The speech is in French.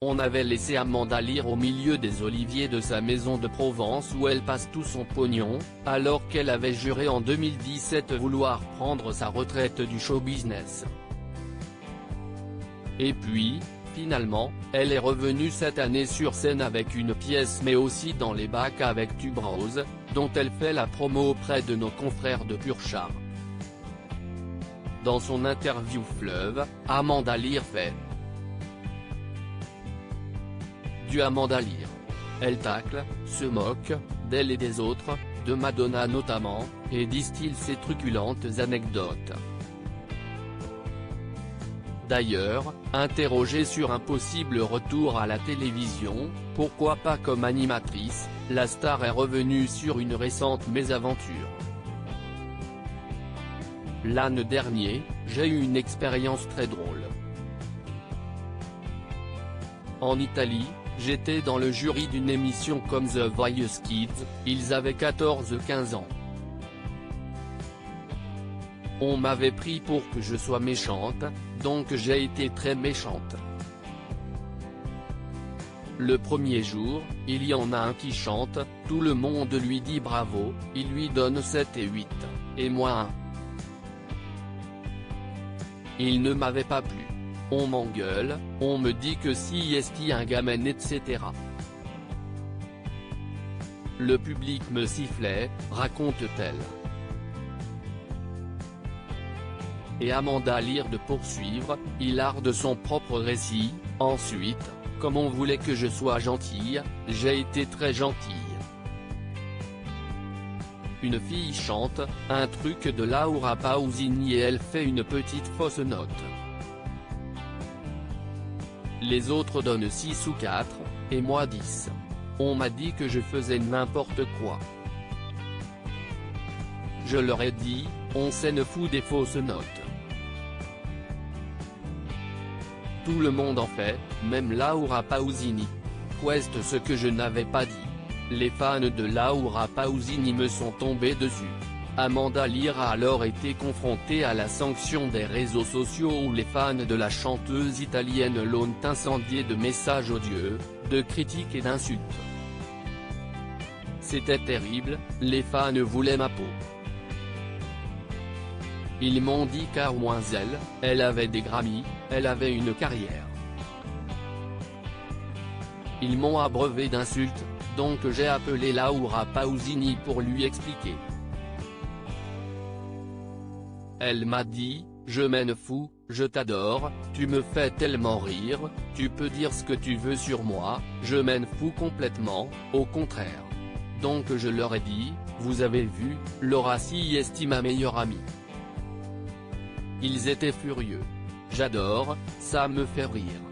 On avait laissé Amanda Lear au milieu des oliviers de sa maison de Provence où elle passe tout son pognon, alors qu'elle avait juré en 2017 vouloir prendre sa retraite du show-business. Et puis, finalement, elle est revenue cette année sur scène avec une pièce mais aussi dans les bacs avec Tube Rose, dont elle fait la promo auprès de nos confrères de Pur Char. Dans son interview Fleuve, Amanda Lear fait du Amanda Lear. Elle tacle, se moque, d'elle et des autres, de Madonna notamment, et distille ses truculentes anecdotes. D'ailleurs, interrogée sur un possible retour à la télévision, pourquoi pas comme animatrice, la star est revenue sur une récente mésaventure. L'année dernière, j'ai eu une expérience très drôle. En Italie, j'étais dans le jury d'une émission comme The Voice Kids, ils avaient 14-15 ans. On m'avait pris pour que je sois méchante, donc j'ai été très méchante. Le premier jour, il y en a un qui chante, tout le monde lui dit bravo, il lui donne 7 et 8, et moi 1. Il ne m'avait pas plu. On m'engueule, on me dit que si est un gamin etc. Le public me sifflait, raconte-t-elle. Et Amanda Lear de poursuivre, il arde son propre récit, ensuite, comme on voulait que je sois gentille, j'ai été très gentille. Une fille chante, un truc de Laura Pausini et elle fait une petite fausse note. Les autres donnent 6 ou 4, et moi 10. On m'a dit que je faisais n'importe quoi. Je leur ai dit, on s'en fout des fausses notes. Tout le monde en fait, même Laura Pausini. Quest ce que je n'avais pas dit. Les fans de Laura Pausini me sont tombés dessus. Amanda Lear a alors été confrontée à la sanction des réseaux sociaux où les fans de la chanteuse italienne l'ont incendiée de messages odieux, de critiques et d'insultes. C'était terrible, les fans voulaient ma peau. Ils m'ont dit qu'à moins elle avait des Grammy, elle avait une carrière. Ils m'ont abreuvé d'insultes, donc j'ai appelé Laura Pausini pour lui expliquer. Elle m'a dit, je m'en fous, je t'adore, tu me fais tellement rire, tu peux dire ce que tu veux sur moi, je m'en fous complètement, au contraire. Donc je leur ai dit, vous avez vu, Laura si est ma meilleure amie. Ils étaient furieux. J'adore, ça me fait rire.